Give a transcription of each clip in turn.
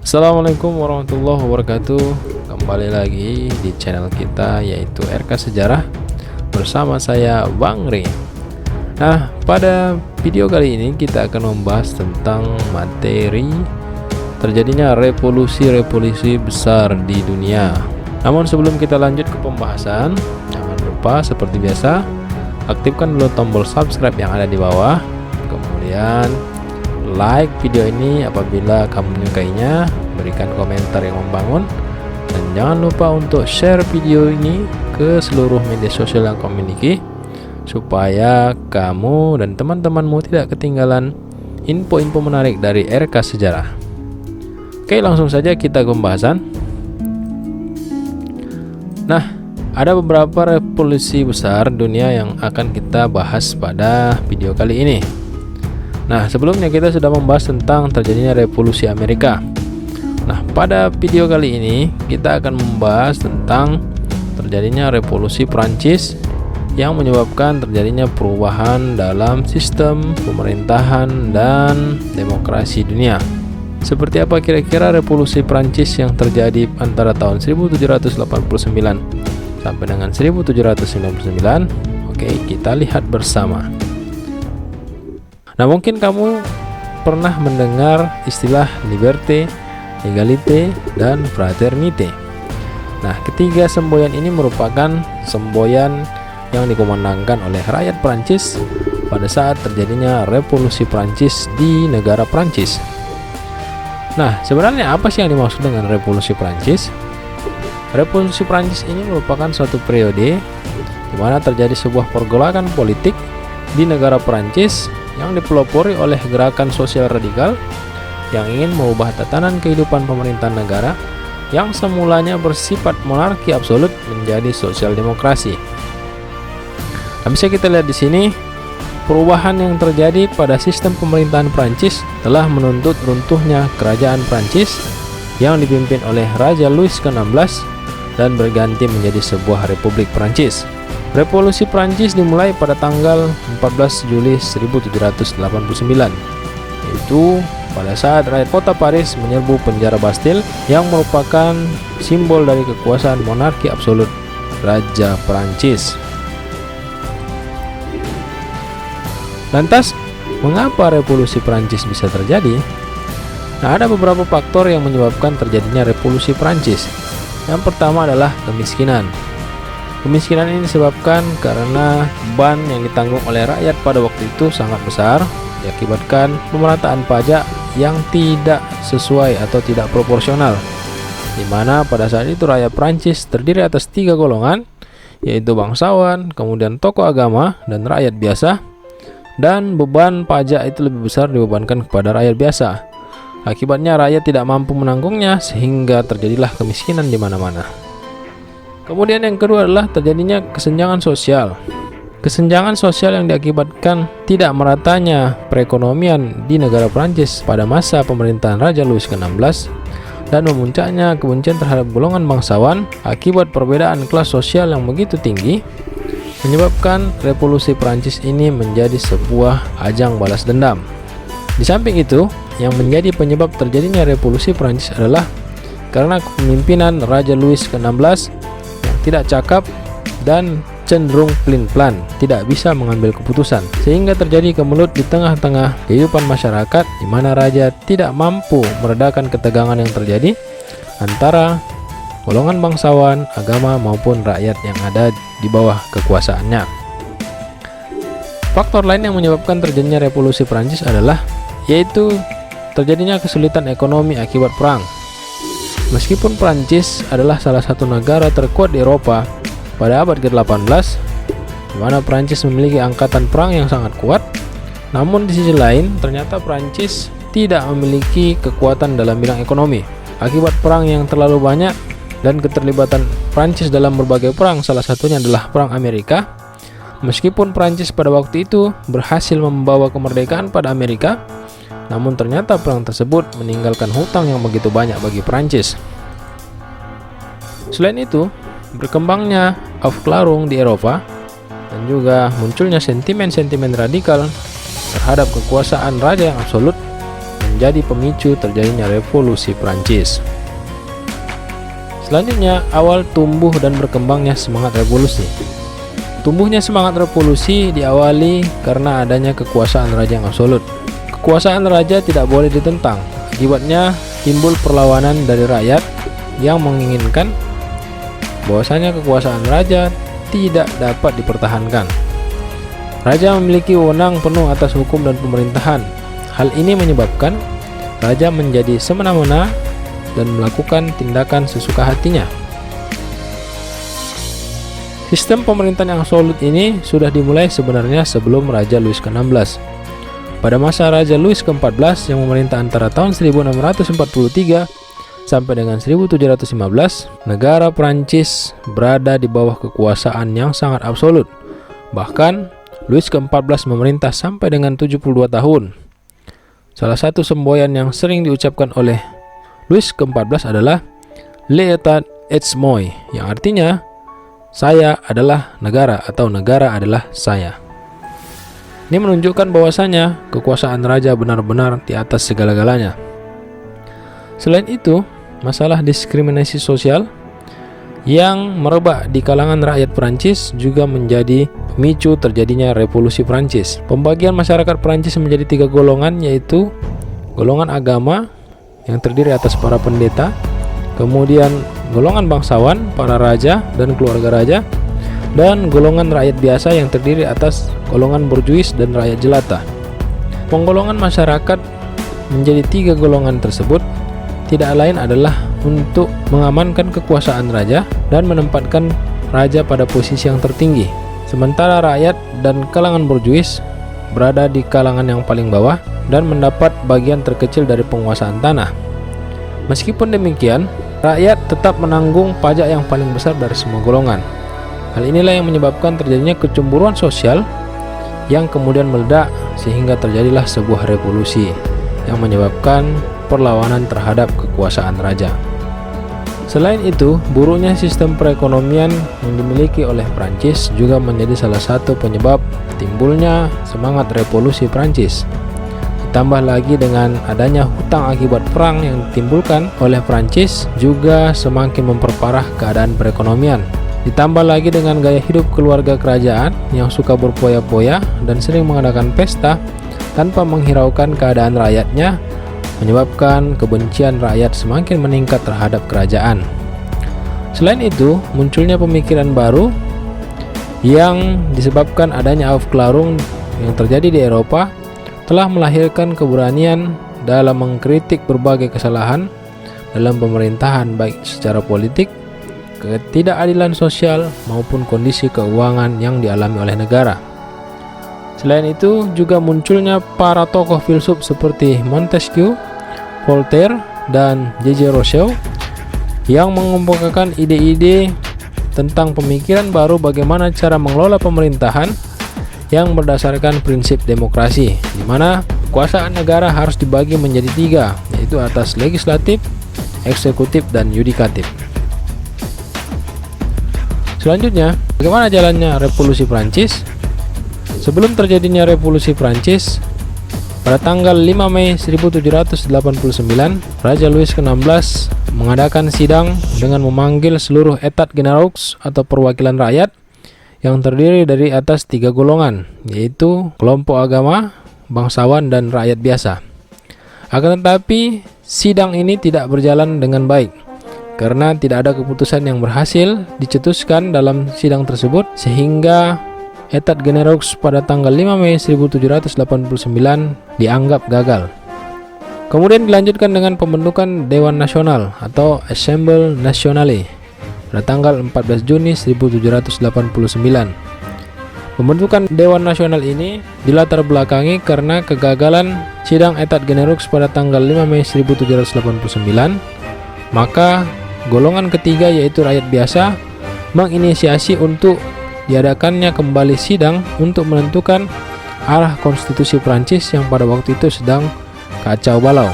Assalamualaikum warahmatullahi wabarakatuh. Kembali lagi di channel kita, yaitu RK Sejarah, bersama saya Bang Ri. Nah, pada video kali ini kita akan membahas tentang materi terjadinya revolusi besar di dunia. Namun sebelum kita lanjut ke pembahasan, jangan lupa seperti biasa aktifkan dulu tombol subscribe yang ada di bawah. Kemudian like video ini apabila kamu menyukainya, berikan komentar yang membangun, dan jangan lupa untuk share video ini ke seluruh media sosial yang kamu miliki, supaya kamu dan teman-temanmu tidak ketinggalan info-info menarik dari RK Sejarah. Oke, langsung saja kita ke pembahasan. Nah, ada beberapa revolusi besar dunia yang akan kita bahas pada video kali ini. Nah, sebelumnya kita sudah membahas tentang terjadinya revolusi Amerika. Nah, pada video kali ini kita akan membahas tentang terjadinya revolusi Prancis yang menyebabkan terjadinya perubahan dalam sistem pemerintahan dan demokrasi dunia. Seperti apa kira-kira revolusi Prancis yang terjadi antara tahun 1789 sampai dengan 1799? Oke, kita lihat bersama. Nah, mungkin kamu pernah mendengar istilah liberté, égalité, dan fraternité. Nah, ketiga semboyan ini merupakan semboyan yang dikumandangkan oleh rakyat Prancis pada saat terjadinya revolusi Prancis di negara Prancis. Nah, sebenarnya apa sih yang dimaksud dengan revolusi Prancis? Revolusi Prancis ini merupakan suatu periode di mana terjadi sebuah pergolakan politik di negara Prancis yang dipelopori oleh gerakan sosial radikal yang ingin mengubah tatanan kehidupan pemerintahan negara yang semulanya bersifat monarki absolut menjadi sosial demokrasi. Nah, bisa kita lihat di sini, perubahan yang terjadi pada sistem pemerintahan Prancis telah menuntut runtuhnya kerajaan Prancis yang dipimpin oleh Raja Louis ke-16 dan berganti menjadi sebuah republik Prancis. Revolusi Prancis dimulai pada tanggal 14 Juli 1789, yaitu pada saat rakyat kota Paris menyerbu penjara Bastille yang merupakan simbol dari kekuasaan monarki absolut Raja Prancis. Lantas, mengapa revolusi Prancis bisa terjadi? Nah, ada beberapa faktor yang menyebabkan terjadinya revolusi Prancis. Yang pertama adalah kemiskinan. Kemiskinan ini disebabkan karena beban yang ditanggung oleh rakyat pada waktu itu sangat besar, diakibatkan pemerataan pajak yang tidak sesuai atau tidak proporsional, di mana pada saat itu rakyat Prancis terdiri atas tiga golongan, yaitu bangsawan, kemudian tokoh agama, dan rakyat biasa. Dan beban pajak itu lebih besar dibebankan kepada rakyat biasa. Akibatnya rakyat tidak mampu menanggungnya sehingga terjadilah kemiskinan di mana-mana. Kemudian yang kedua adalah terjadinya kesenjangan sosial. Kesenjangan sosial yang diakibatkan tidak meratanya perekonomian di negara Prancis pada masa pemerintahan Raja Louis ke-16 dan memuncaknya kebencian terhadap golongan bangsawan akibat perbedaan kelas sosial yang begitu tinggi, menyebabkan revolusi Prancis ini menjadi sebuah ajang balas dendam. Di samping itu, yang menjadi penyebab terjadinya revolusi Prancis adalah karena kepemimpinan Raja Louis ke-16 yang tidak cakap dan cenderung pelin-pelan, tidak bisa mengambil keputusan, sehingga terjadi kemelut di tengah-tengah kehidupan masyarakat, di mana raja tidak mampu meredakan ketegangan yang terjadi antara golongan bangsawan, agama, maupun rakyat yang ada di bawah kekuasaannya. Faktor lain yang menyebabkan terjadinya revolusi Prancis adalah yaitu terjadinya kesulitan ekonomi akibat perang. Meskipun Prancis adalah salah satu negara terkuat di Eropa pada abad ke-18, di mana Prancis memiliki angkatan perang yang sangat kuat, namun di sisi lain ternyata Prancis tidak memiliki kekuatan dalam bidang ekonomi akibat perang yang terlalu banyak dan keterlibatan Prancis dalam berbagai perang, salah satunya adalah Perang Amerika. Meskipun Prancis pada waktu itu berhasil membawa kemerdekaan pada Amerika, namun ternyata perang tersebut meninggalkan hutang yang begitu banyak bagi Prancis. Selain itu, berkembangnya Aufklärung di Eropa dan juga munculnya sentimen-sentimen radikal terhadap kekuasaan raja yang absolut menjadi pemicu terjadinya revolusi Prancis. Selanjutnya, awal tumbuh dan berkembangnya semangat revolusi. Tumbuhnya semangat revolusi diawali karena adanya kekuasaan raja yang absolut. Kekuasaan raja tidak boleh ditentang. Akibatnya timbul perlawanan dari rakyat yang menginginkan bahwasanya kekuasaan raja tidak dapat dipertahankan. Raja memiliki wewenang penuh atas hukum dan pemerintahan. Hal ini menyebabkan raja menjadi semena-mena dan melakukan tindakan sesuka hatinya. Sistem pemerintahan yang absolut ini sudah dimulai sebenarnya sebelum Raja Louis ke-16. Pada masa Raja Louis ke-14 yang memerintah antara tahun 1643 sampai dengan 1715, negara Prancis berada di bawah kekuasaan yang sangat absolut. Bahkan, Louis ke-14 memerintah sampai dengan 72 tahun. Salah satu semboyan yang sering diucapkan oleh Louis ke-14 adalah L'État est moi, yang artinya saya adalah negara atau negara adalah saya. Ini menunjukkan bahwasanya kekuasaan raja benar-benar di atas segala-galanya. Selain itu, masalah diskriminasi sosial yang merebak di kalangan rakyat Prancis juga menjadi pemicu terjadinya revolusi Prancis. Pembagian masyarakat Prancis menjadi 3 golongan, yaitu golongan agama yang terdiri atas para pendeta, kemudian golongan bangsawan, para raja dan keluarga raja, dan golongan rakyat biasa yang terdiri atas golongan borjuis dan rakyat jelata. Penggolongan masyarakat menjadi 3 golongan tersebut tidak lain adalah untuk mengamankan kekuasaan raja dan menempatkan raja pada posisi yang tertinggi, sementara rakyat dan kalangan borjuis berada di kalangan yang paling bawah dan mendapat bagian terkecil dari penguasaan tanah. Meskipun demikian, rakyat tetap menanggung pajak yang paling besar dari semua golongan. Hal inilah yang menyebabkan terjadinya kecemburuan sosial yang kemudian meledak sehingga terjadilah sebuah revolusi yang menyebabkan perlawanan terhadap kekuasaan raja. Selain itu, buruknya sistem perekonomian yang dimiliki oleh Prancis juga menjadi salah satu penyebab timbulnya semangat revolusi Prancis. Ditambah lagi dengan adanya hutang akibat perang yang ditimbulkan oleh Prancis juga semakin memperparah keadaan perekonomian. Ditambah lagi dengan gaya hidup keluarga kerajaan yang suka berpoya-poya dan sering mengadakan pesta tanpa menghiraukan keadaan rakyatnya, menyebabkan kebencian rakyat semakin meningkat terhadap kerajaan. Selain itu, munculnya pemikiran baru yang disebabkan adanya Aufklärung yang terjadi di Eropa telah melahirkan keberanian dalam mengkritik berbagai kesalahan dalam pemerintahan, baik secara politik, ketidakadilan sosial, maupun kondisi keuangan yang dialami oleh negara. Selain itu, juga munculnya para tokoh filsuf seperti Montesquieu, Voltaire, dan J.J. Rousseau yang mengemukakan ide-ide tentang pemikiran baru bagaimana cara mengelola pemerintahan yang berdasarkan prinsip demokrasi, di mana kekuasaan negara harus dibagi menjadi 3, yaitu atas legislatif, eksekutif, dan yudikatif. Selanjutnya, bagaimana jalannya revolusi Prancis? Sebelum terjadinya revolusi Prancis, pada tanggal 5 Mei 1789, Raja Louis ke-16 mengadakan sidang dengan memanggil seluruh État Généraux atau perwakilan rakyat yang terdiri dari atas 3 golongan, yaitu kelompok agama, bangsawan, dan rakyat biasa. Akan tetapi, sidang ini tidak berjalan dengan baik karena tidak ada keputusan yang berhasil dicetuskan dalam sidang tersebut, sehingga État Généraux pada tanggal 5 Mei 1789 dianggap gagal. Kemudian dilanjutkan dengan pembentukan Dewan Nasional atau Assemblée Nationale pada tanggal 14 Juni 1789. Pembentukan Dewan Nasional ini dilatar belakangi karena kegagalan sidang État Généraux pada tanggal 5 Mei 1789, maka golongan ketiga yaitu rakyat biasa menginisiasi untuk diadakannya kembali sidang untuk menentukan arah konstitusi Prancis yang pada waktu itu sedang kacau balau.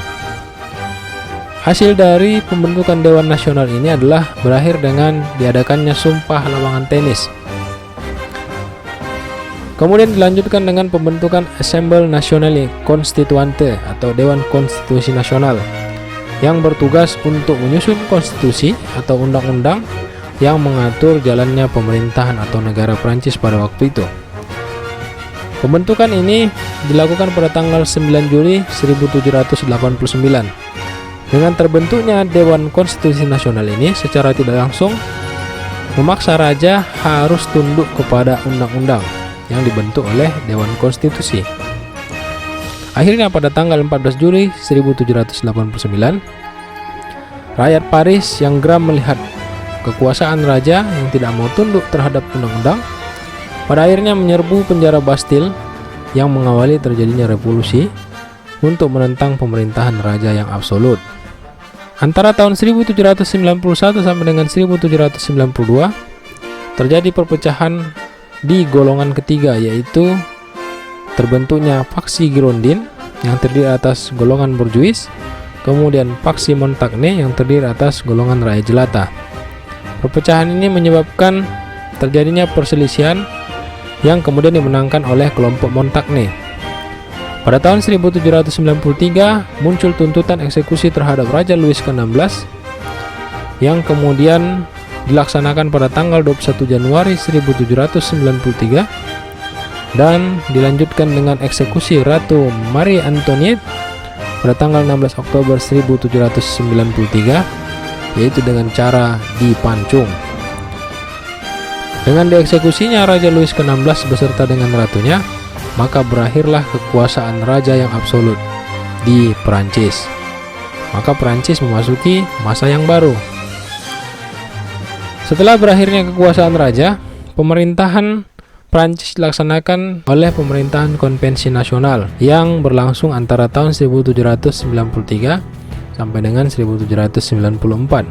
Hasil dari pembentukan Dewan Nasional ini adalah berakhir dengan diadakannya Sumpah Lapangan Tenis. Kemudian dilanjutkan dengan pembentukan Assemblée Nationale Constituante atau Dewan Konstitusi Nasional yang bertugas untuk menyusun konstitusi atau undang-undang yang mengatur jalannya pemerintahan atau negara Prancis pada waktu itu. Pembentukan ini dilakukan pada tanggal 9 Juli 1789. Dengan terbentuknya Dewan Konstitusi Nasional ini secara tidak langsung memaksa raja harus tunduk kepada undang-undang yang dibentuk oleh Dewan Konstitusi. Akhirnya pada tanggal 14 Juli 1789, rakyat Paris yang geram melihat kekuasaan raja yang tidak mau tunduk terhadap undang-undang, pada akhirnya menyerbu penjara Bastille yang mengawali terjadinya revolusi untuk menentang pemerintahan raja yang absolut. Antara tahun 1791 sampai dengan 1792 terjadi perpecahan di golongan ketiga, yaitu terbentuknya faksi Girondin yang terdiri atas golongan borjuis, kemudian faksi Montagne yang terdiri atas golongan rakyat jelata. Perpecahan ini menyebabkan terjadinya perselisihan yang kemudian dimenangkan oleh kelompok Montagne. Pada tahun 1793 muncul tuntutan eksekusi terhadap Raja Louis ke-16 yang kemudian dilaksanakan pada tanggal 21 Januari 1793 dan dilanjutkan dengan eksekusi Ratu Marie Antoinette pada tanggal 16 Oktober 1793, yaitu dengan cara dipancung. Dengan dieksekusinya Raja Louis ke-16 beserta dengan ratunya, maka berakhirlah kekuasaan raja yang absolut di Perancis. Maka Perancis memasuki masa yang baru. Setelah berakhirnya kekuasaan raja, pemerintahan Prancis dilaksanakan oleh pemerintahan konvensi nasional yang berlangsung antara tahun 1793 sampai dengan 1794.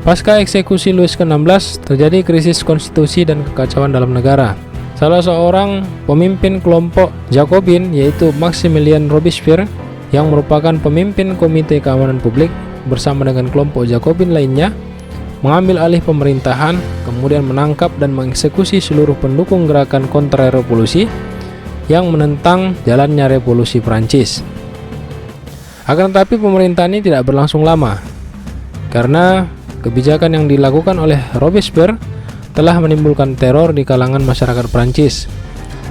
Pasca eksekusi Louis ke-16, terjadi krisis konstitusi dan kekacauan dalam negara. Salah seorang pemimpin kelompok Jacobin, yaitu Maximilien Robespierre, yang merupakan pemimpin Komite Keamanan Publik bersama dengan kelompok Jacobin lainnya, mengambil alih pemerintahan, kemudian menangkap dan mengeksekusi seluruh pendukung gerakan kontra-revolusi yang menentang jalannya revolusi Prancis. Akan tetapi pemerintahan ini tidak berlangsung lama, karena kebijakan yang dilakukan oleh Robespierre telah menimbulkan teror di kalangan masyarakat Prancis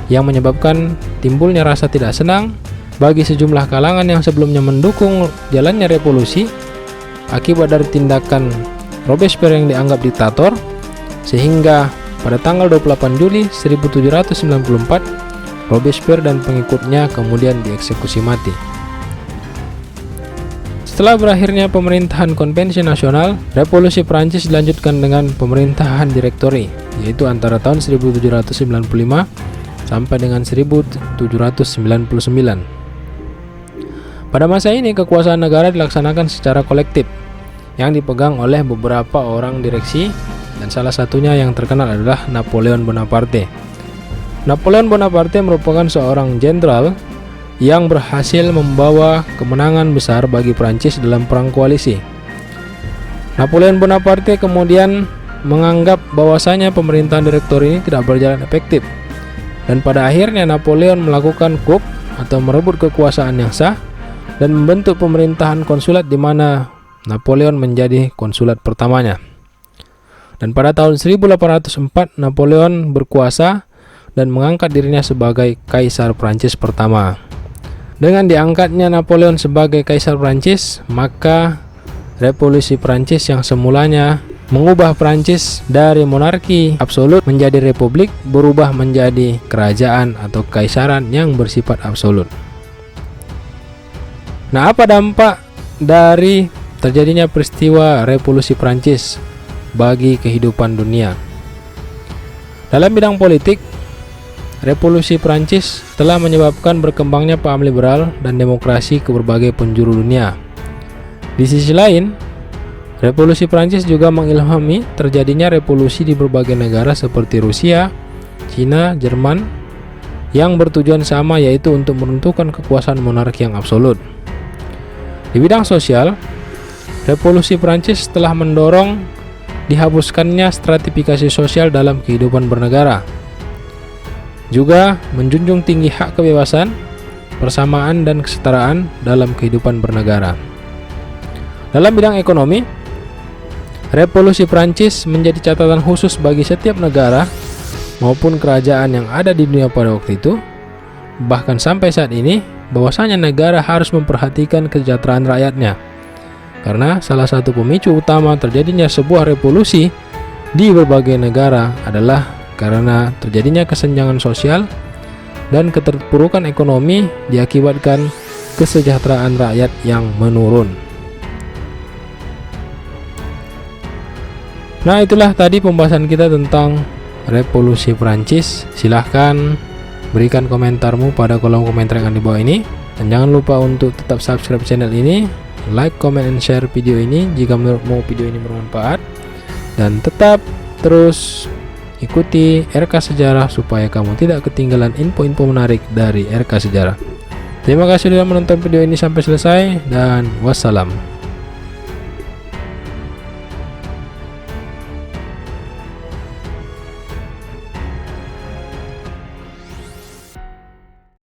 yang menyebabkan timbulnya rasa tidak senang bagi sejumlah kalangan yang sebelumnya mendukung jalannya revolusi akibat dari tindakan Robespierre yang dianggap diktator, sehingga pada tanggal 28 Juli 1794 Robespierre dan pengikutnya kemudian dieksekusi mati. Setelah berakhirnya pemerintahan konvensi nasional, revolusi Prancis dilanjutkan dengan pemerintahan direktori, yaitu antara tahun 1795 sampai dengan 1799. Pada masa ini kekuasaan negara dilaksanakan secara kolektif yang dipegang oleh beberapa orang direksi, dan salah satunya yang terkenal adalah Napoleon Bonaparte. Napoleon Bonaparte merupakan seorang jenderal yang berhasil membawa kemenangan besar bagi Prancis dalam perang koalisi. Napoleon Bonaparte kemudian menganggap bahwasanya pemerintahan direktur ini tidak berjalan efektif, dan pada akhirnya Napoleon melakukan coup atau merebut kekuasaan yang sah dan membentuk pemerintahan konsulat di mana Napoleon menjadi konsulat pertamanya. Dan pada tahun 1804 Napoleon berkuasa dan mengangkat dirinya sebagai Kaisar Prancis pertama. Dengan diangkatnya Napoleon sebagai Kaisar Prancis, maka revolusi Prancis yang semulanya mengubah Prancis dari monarki absolut menjadi republik berubah menjadi kerajaan atau kekaisaran yang bersifat absolut. Nah, apa dampak dari terjadinya peristiwa revolusi Prancis bagi kehidupan dunia? Dalam bidang politik, revolusi Prancis telah menyebabkan berkembangnya paham liberal dan demokrasi ke berbagai penjuru dunia. Di sisi lain, revolusi Prancis juga mengilhami terjadinya revolusi di berbagai negara seperti Rusia, Cina, Jerman, yang bertujuan sama, yaitu untuk menentukan kekuasaan monarki yang absolut. Di bidang sosial, revolusi Prancis telah mendorong dihapuskannya stratifikasi sosial dalam kehidupan bernegara. Juga menjunjung tinggi hak kebebasan, persamaan dan kesetaraan dalam kehidupan bernegara. Dalam bidang ekonomi, Revolusi Prancis menjadi catatan khusus bagi setiap negara maupun kerajaan yang ada di dunia pada waktu itu. Bahkan sampai saat ini, bahwasanya negara harus memperhatikan kesejahteraan rakyatnya. Karena salah satu pemicu utama terjadinya sebuah revolusi di berbagai negara adalah karena terjadinya kesenjangan sosial dan keterpurukan ekonomi diakibatkan kesejahteraan rakyat yang menurun. Nah, itulah tadi pembahasan kita tentang Revolusi Prancis. Silahkan berikan komentarmu pada kolom komentar yang ada di bawah ini. Dan jangan lupa untuk tetap subscribe channel ini, like, comment, and share video ini jika menurutmu video ini bermanfaat. Dan tetap terus ikuti RK Sejarah supaya kamu tidak ketinggalan info-info menarik dari RK Sejarah. Terima kasih sudah menonton video ini sampai selesai dan wassalam.